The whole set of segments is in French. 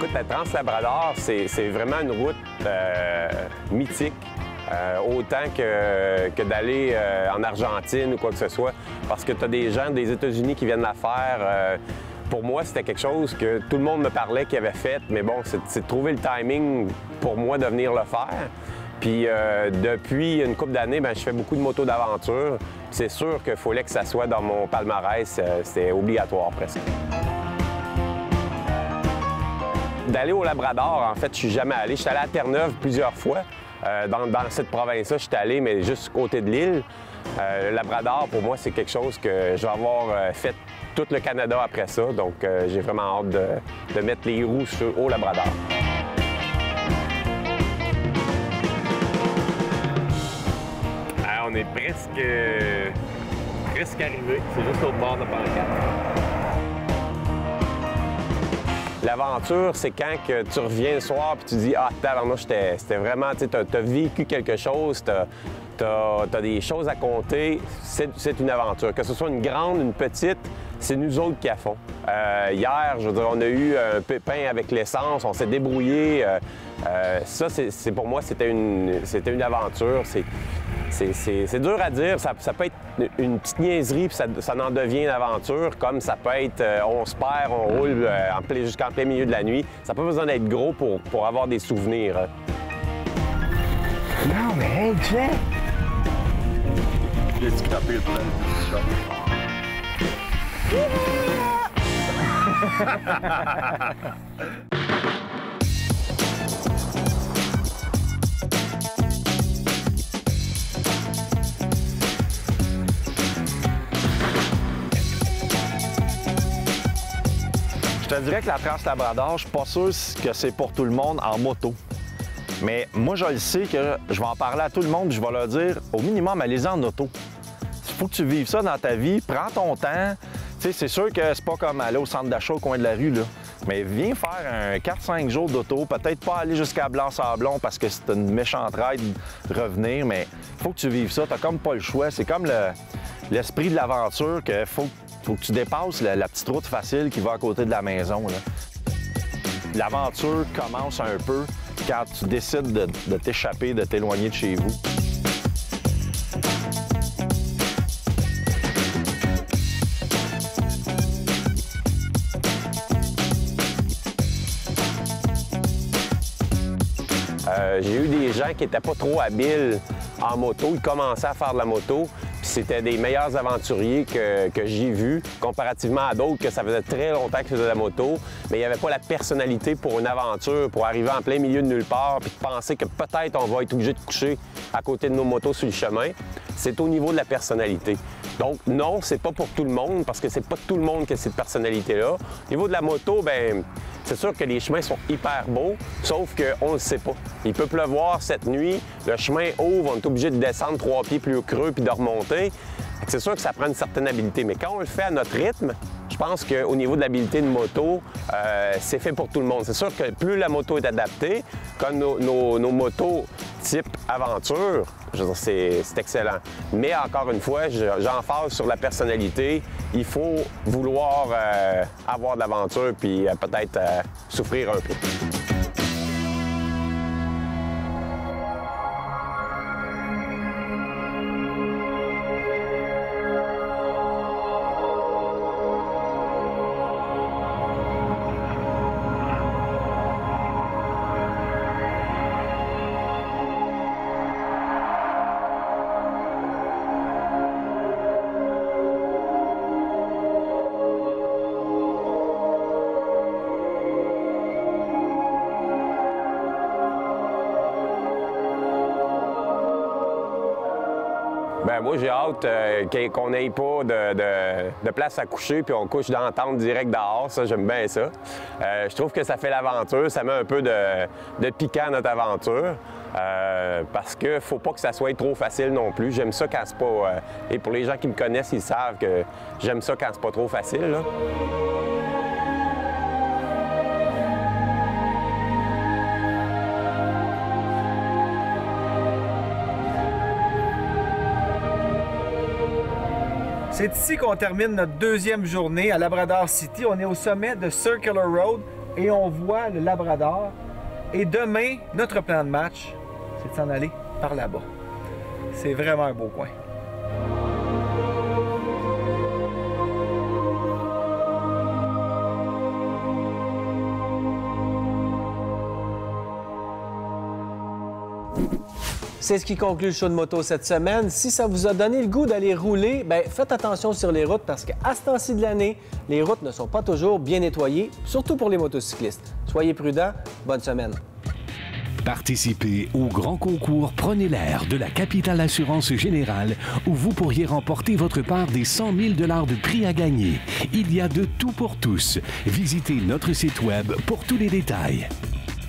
Écoute, la Trans-Labrador, c'est vraiment une route mythique. Autant que d'aller en Argentine ou quoi que ce soit, parce que tu as des gens des États-Unis qui viennent la faire. Pour moi, c'était quelque chose que tout le monde me parlait qu'il avait fait, mais bon, c'est de trouver le timing pour moi de venir le faire. Puis depuis une couple d'années, je fais beaucoup de motos d'aventure. C'est sûr qu'il fallait que ça soit dans mon palmarès, c'était obligatoire presque. D'aller au Labrador, en fait, je suis jamais allé. Je suis allé à Terre-Neuve plusieurs fois. Dans cette province-là, je suis allé, mais juste côté de l'île. Le Labrador, pour moi, c'est quelque chose que je vais avoir fait tout le Canada après ça. Donc, j'ai vraiment hâte de mettre les roues au Labrador. Alors, on est presque arrivé. C'est juste au bord de Pancarte. L'aventure, c'est quand que tu reviens le soir et tu dis « Ah, tabarnouche, c'était vraiment... » Tu as vécu quelque chose, tu as des choses à compter. C'est une aventure. Que ce soit une grande, une petite, c'est nous autres qui la font. Hier, je veux dire, on a eu un pépin avec l'essence, on s'est débrouillé. Ça, pour moi, c'était une aventure. C'est dur à dire. Ça peut être une petite niaiserie, puis ça en devient une aventure, comme ça peut être on se perd, on roule jusqu'en plein milieu de la nuit. Ça n'a pas besoin d'être gros pour avoir des souvenirs. Non, mais hey, check! J'ai scrapé le plan du shop. Je te dirais que la Trans-Labrador, je suis pas sûr que c'est pour tout le monde en moto. Mais moi, je le sais que je vais en parler à tout le monde et je vais leur dire, au minimum, allez-y en auto. Il faut que tu vives ça dans ta vie, prends ton temps. Tu sais, c'est sûr que c'est pas comme aller au centre d'achat au coin de la rue, là. Mais viens faire un 4-5 jours d'auto, peut-être pas aller jusqu'à Blanc-Sablon parce que c'est une méchante ride revenir, mais faut que tu vives ça, t'as comme pas le choix. C'est comme l'esprit de l'aventure que faut que tu dépasses la petite route facile qui va à côté de la maison. L'aventure commence un peu quand tu décides de t'échapper, de t'éloigner de chez vous. J'ai eu des gens qui n'étaient pas trop habiles en moto. Ils commençaient à faire de la moto. Puis c'était des meilleurs aventuriers que j'ai vus, comparativement à d'autres que ça faisait très longtemps qu'ils faisaient de la moto. Mais il n'y avait pas la personnalité pour une aventure, pour arriver en plein milieu de nulle part, puis de penser que peut-être on va être obligé de coucher à côté de nos motos sur le chemin. C'est au niveau de la personnalité. Donc non, c'est pas pour tout le monde, parce que c'est pas tout le monde qui a cette personnalité-là. Au niveau de la moto, bien, c'est sûr que les chemins sont hyper beaux, sauf qu'on ne le sait pas. Il peut pleuvoir cette nuit, le chemin ouvre, on est obligé de descendre 3 pieds plus creux puis de remonter. C'est sûr que ça prend une certaine habileté, mais quand on le fait à notre rythme, je pense qu'au niveau de l'habileté de moto, c'est fait pour tout le monde. C'est sûr que plus la moto est adaptée, comme nos motos type aventure, je veux dire, c'est excellent. Mais encore une fois, j'emphase sur la personnalité. Il faut vouloir avoir de l'aventure puis peut-être souffrir un peu. Ben moi, j'ai hâte qu'on n'ait pas de place à coucher puis on couche dans la tente direct dehors. Ça, j'aime bien ça. Je trouve que ça fait l'aventure. Ça met un peu de piquant à notre aventure. Parce qu'il ne faut pas que ça soit trop facile non plus. J'aime ça quand c'est pas... et pour les gens qui me connaissent, ils savent que j'aime ça quand c'est pas trop facile, là. C'est ici qu'on termine notre deuxième journée à Labrador City. On est au sommet de Circular Road. et on voit le Labrador. Et demain, notre plan de match, c'est de s'en aller par là-bas. C'est vraiment un beau coin. C'est ce qui conclut le show de moto cette semaine. Si ça vous a donné le goût d'aller rouler, bien, faites attention sur les routes parce qu'à ce temps-ci de l'année, les routes ne sont pas toujours bien nettoyées, surtout pour les motocyclistes. Soyez prudents. Bonne semaine. Participez au grand concours Prenez l'air de la Capitale Assurance Générale où vous pourriez remporter votre part des 100 000 $ de prix à gagner. Il y a de tout pour tous. Visitez notre site web pour tous les détails.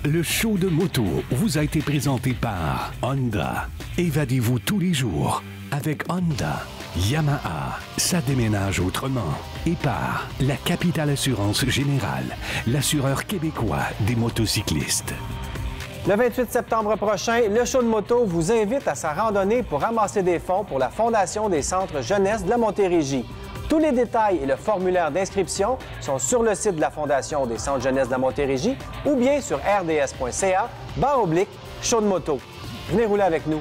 Le show de moto vous a été présenté par Honda. Évadez-vous tous les jours avec Honda. Yamaha, ça déménage autrement. Et par la Capitale Assurance Générale, l'assureur québécois des motocyclistes. Le 28 septembre prochain, le show de moto vous invite à sa randonnée pour ramasser des fonds pour la Fondation des centres jeunesse de la Montérégie. Tous les détails et le formulaire d'inscription sont sur le site de la Fondation des centres jeunesse de la Montérégie ou bien sur rds.ca/show de moto. Venez rouler avec nous.